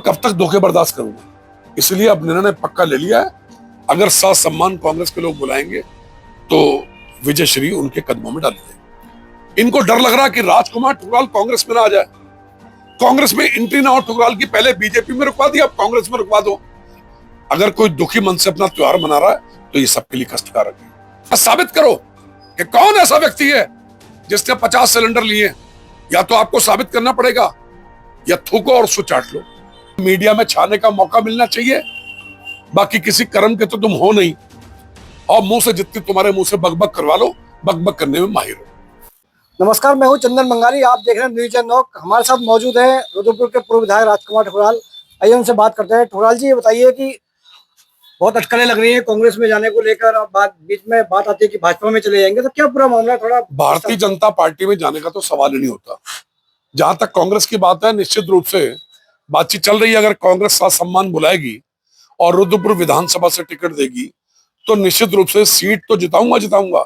कब तक धोखे बर्दाश्त करूंगा। इसलिए अब निर्णय पक्का ले लिया है, अगर सम्मान कांग्रेस के लोग बुलाएंगे तो विजय श्री उनके कदमों में डाल देंगे। इनको डर लग रहा कि राजकुमार ठुकराल कांग्रेस में ना आ जाए, कांग्रेस में एंट्री ना हो ठुकराल की। पहले बीजेपी में रुकवा दिया, अब कांग्रेस में रुकवा दो। अगर कोई दुखी मन से अपना त्योहार मना रहा है तो ये सबके लिए कष्टकारक है। साबित करो कि कौन ऐसा व्यक्ति है जिसने 50 सिलेंडर लिए। या तो आपको साबित करना पड़ेगा या थूको और उसको चाट लो। मीडिया में छाने का मौका मिलना चाहिए, बाकी किसी कर्म के तो तुम हो नहीं, और मुंह से जितनी तुम्हारे मुंह से बकबक करवा लो, बकबक करने में माहिर हो। नमस्कार, मैं हूं चंदन बंगाली। आप देख रहे हैं न्यूज नॉक। हमारे साथ मौजूद है रुद्रपुर के पूर्व विधायक राजकुमार ठुकराल। आइए उनसे बात करते हैं। ठुकराल जी, ये बताइए कि बहुत अटकलें लग रही हैं कांग्रेस में जाने को लेकर, और बीच में बात आती है कि भाजपा में चले जाएंगे, तो क्या पूरा मामला थोड़ा। भारतीय जनता पार्टी में जाने का तो सवाल ही नहीं होता। जहां तक कांग्रेस की बात है, निश्चित रूप से बातचीत चल रही है। अगर कांग्रेस सम्मान बुलाएगी और रुद्रपुर विधानसभा से टिकट देगी तो निश्चित रूप से सीट तो जिताऊंगा।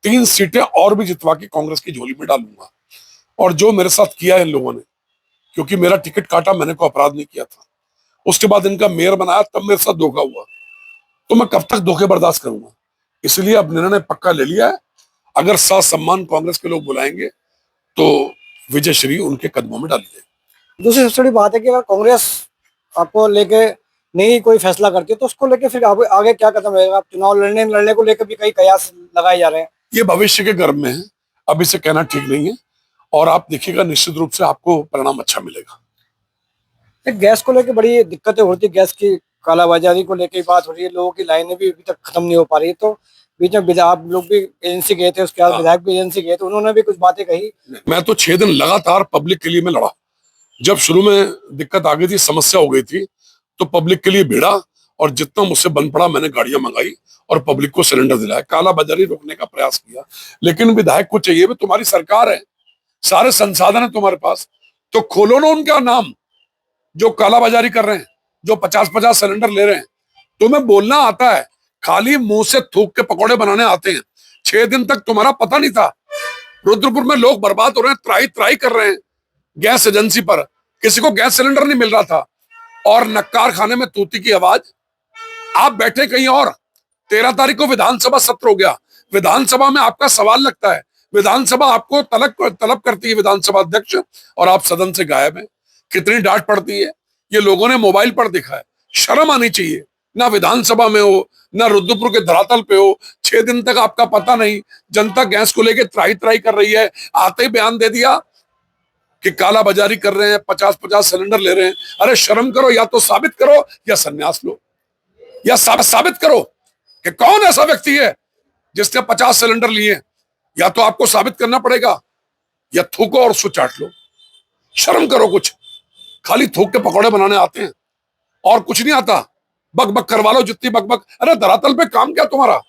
3 सीटें और भी जितवा के कांग्रेस की झोली में डालूंगा। और जो मेरे साथ किया है इन लोगों ने, क्योंकि मेरा टिकट काटा, मैंने कोई अपराध नहीं किया था, उसके बाद इनका मेयर बनाया, तब मेरे साथ धोखा हुआ, तो मैं कब तक धोखे बर्दाश्त करूंगा। इसलिए अब निर्णय पक्का ले लिया है, अगर सम्मान कांग्रेस के लोग बुलाएंगे तो विजय श्री उनके कदमों में डाल देंगे। दूसरी सबसे बड़ी बात है कि अगर कांग्रेस आपको लेके नहीं कोई फैसला करती है तो उसको लेके फिर आगे क्या कदम रहेगा। आप चुनाव लड़ने को लेकर भी कई कयास लगाए जा रहे हैं। ये भविष्य के गर्भ में है, अभी से कहना ठीक नहीं है, और आप देखिएगा निश्चित रूप से आपको परिणाम अच्छा मिलेगा। एक गैस को लेकर बड़ी दिक्कतें होती है, गैस की कालाबाजारी को लेकर बात हो रही है, लोगों की लाइनें भी अभी तक खत्म नहीं हो पा रही। तो बीच में आप लोग भी एजेंसी गए थे, उसके बाद विधायक भी एजेंसी गए थे, उन्होंने भी कुछ बातें कही। मैं तो 6 दिन लगातार पब्लिक के लिए मैं लड़ा। जब शुरू में दिक्कत आ गई थी, समस्या हो गई थी, तो पब्लिक के लिए भिड़ा, और जितना मुझसे बन पड़ा मैंने गाड़ियां मंगाई और पब्लिक को सिलेंडर दिलाया, कालाबाजारी रोकने का प्रयास किया। लेकिन विधायक को चाहिए, भी तुम्हारी सरकार है, सारे संसाधन है तुम्हारे पास, तो खोलो ना उनका नाम जो कालाबाजारी कर रहे हैं, जो 50-50 सिलेंडर ले रहे हैं। तुम्हें बोलना आता है, खाली मुंह से थूक के पकौड़े बनाने आते हैं। 6 दिन तक तुम्हारा पता नहीं था। रुद्रपुर में लोग बर्बाद हो रहे हैं, त्राई कर रहे हैं गैस एजेंसी पर। किसी को गैस सिलेंडर नहीं मिल रहा था, और नक्कार खाने में तूती की आवाज। आप बैठे कहीं और, 13 तारीख को विधानसभा सत्र हो गया, विधानसभा में आपका सवाल लगता है, विधानसभा आपको तलब करती है, विधानसभा अध्यक्ष, और आप सदन से गायब हैं। कितनी डांट पड़ती है, ये लोगों ने मोबाइल पर देखा है। शर्म आनी चाहिए, ना विधानसभा में हो, ना रुद्रपुर के धरातल पे हो। 6 दिन तक आपका पता नहीं, जनता गैस को लेकर त्राई कर रही है, आते ही बयान दे दिया कि कालाबाजारी कर रहे हैं, 50-50 सिलेंडर ले रहे हैं। अरे शर्म करो, या तो साबित करो या संन्यास लो, या साबित करो कि कौन ऐसा व्यक्ति है जिसने 50 सिलेंडर लिए। या तो आपको साबित करना पड़ेगा या थूको और उसको चाट लो। शर्म करो कुछ, खाली थूक के पकौड़े बनाने आते हैं और कुछ नहीं आता। बकबक करवा लो जितनी बकबक। अरे धरातल पे काम क्या तुम्हारा।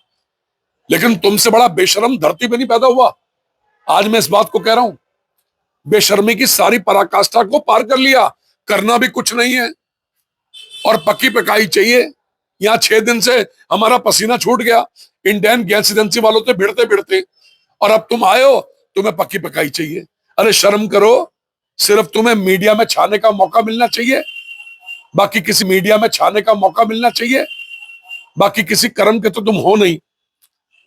लेकिन तुमसे बड़ा बेशरम धरती पे नहीं पैदा हुआ। आज मैं इस बात को कह रहा हूं, बेशर्मी की सारी पराकाष्ठा को पार कर लिया, करना भी कुछ नहीं है, और पक्की पकाई चाहिए। यहाँ 6 दिन से हमारा पसीना छूट गया इंडियन गैस एजेंसी वालों से भिड़ते भिड़ते, और अब तुम आए हो, तुम्हें पक्की पकाई चाहिए। अरे शर्म करो, सिर्फ तुम्हें मीडिया में छाने का मौका मिलना चाहिए, बाकी किसी मीडिया में छाने का मौका मिलना चाहिए, बाकी किसी कर्म के तो तुम हो नहीं,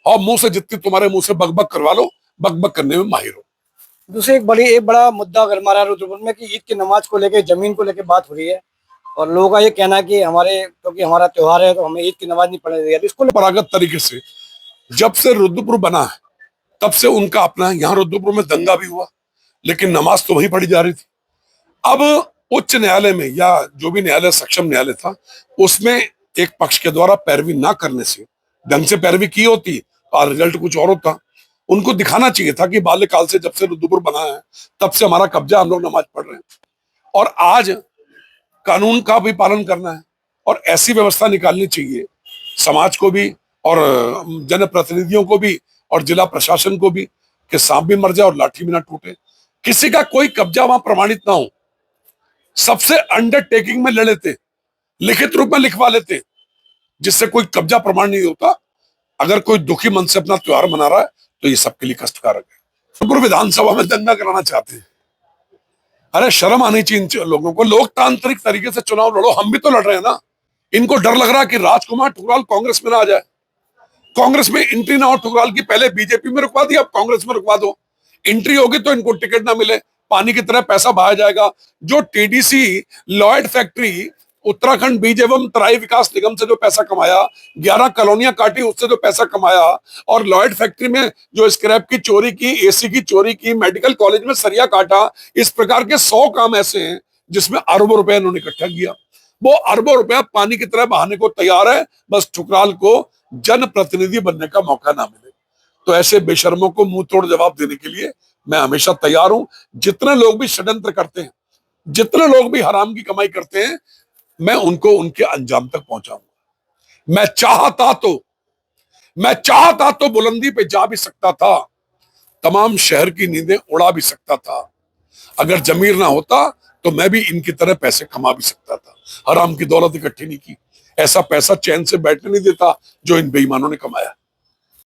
और मुंह से जितनी तुम्हारे मुंह से बकबक करवा लो, बकबक करने में माहिर हो। दूसरे एक बड़ा मुद्दा गरमा रहा है रुद्रपुर में कि ईद की नमाज को लेकर, जमीन को लेकर बात हो रही है, और लोगों का ये कहना है कि क्योंकि हमारा त्योहार है तो हमें ईद की नमाज नहीं पढ़ने देगा। इसको परंपरागत तरीके से जब से रुद्रपुर बना है तब से उनका अपना है। यहाँ रुद्रपुर में दंगा भी हुआ, लेकिन नमाज तो वहीं पढ़ी जा रही थी। अब उच्च न्यायालय में, या जो भी न्यायालय सक्षम न्यायालय था, उसमें एक पक्ष के द्वारा पैरवी ना करने से, ढंग से पैरवी की होती तो रिजल्ट कुछ और होता। उनको दिखाना चाहिए था कि बाल्यकाल से, जब से रुद्रपुर बना है तब से हमारा कब्जा, हम लोग नमाज पढ़ रहे हैं, और आज कानून का भी पालन करना है। और ऐसी व्यवस्था निकालनी चाहिए समाज को भी, और जनप्रतिनिधियों को भी, और जिला प्रशासन को भी, कि सांप भी मर जाए और लाठी भी ना टूटे, किसी का कोई कब्जा वहां प्रमाणित ना हो। सबसे अंडरटेकिंग में ले लेते, लिखित रूप में लिखवा लेते, जिससे कोई कब्जा प्रमाण नहीं होता। अगर कोई दुखी मन से अपना त्योहार मना रहा है तो ये सबके लिए कष्टकारक है। पूर्व विधानसभा में दंगा कराना चाहते हैं। अरे शर्म आनी चाहिए इन लोगों को। लोकतांत्रिक तरीके से चुनाव लड़ो, हम भी तो लड़ रहे हैं ना। इनको डर लग रहा है कि राजकुमार ठुकराल कांग्रेस में ना आ जाए, कांग्रेस में एंट्री ना हो ठुकराल की। पहले बीजेपी में रुकवा दिया, अब कांग्रेस में रुकवा दो। एंट्री होगी तो इनको टिकट ना मिले, पानी की तरह पैसा बहाया जाएगा। जो टीडीसी, लॉयड फैक्ट्री, उत्तराखंड बीज एवं तराई विकास निगम से जो पैसा कमाया, 11 कॉलोनियां काटी उससे जो पैसा कमाया, और लॉयड फैक्ट्री में जो स्क्रैप की चोरी की, एसी की चोरी की, मेडिकल कॉलेज में सरिया काटा, इस प्रकार के 100 काम ऐसे हैं जिसमें अरबों रुपए इन्होंने इकट्ठा किया। वो अरबों रुपया पानी की तरह बहाने को तैयार है, बस ठुकराल को जनप्रतिनिधि बनने का मौका ना मिले। तो ऐसे बेशर्मों को मुंह तोड़ जवाब देने के लिए मैं हमेशा तैयार हूं। जितने लोग भी षड्यंत्र करते हैं, जितने लोग भी हराम की कमाई करते हैं, मैं उनको उनके अंजाम तक पहुंचाऊंगा। मैं चाहता तो बुलंदी पे जा भी सकता था, तमाम शहर की नींदें उड़ा भी सकता था। अगर जमीर ना होता तो मैं भी इनकी तरह पैसे कमा भी सकता था। हराम की दौलत इकट्ठी नहीं की, ऐसा पैसा चैन से बैठने नहीं देता जो इन बेईमानों ने कमाया।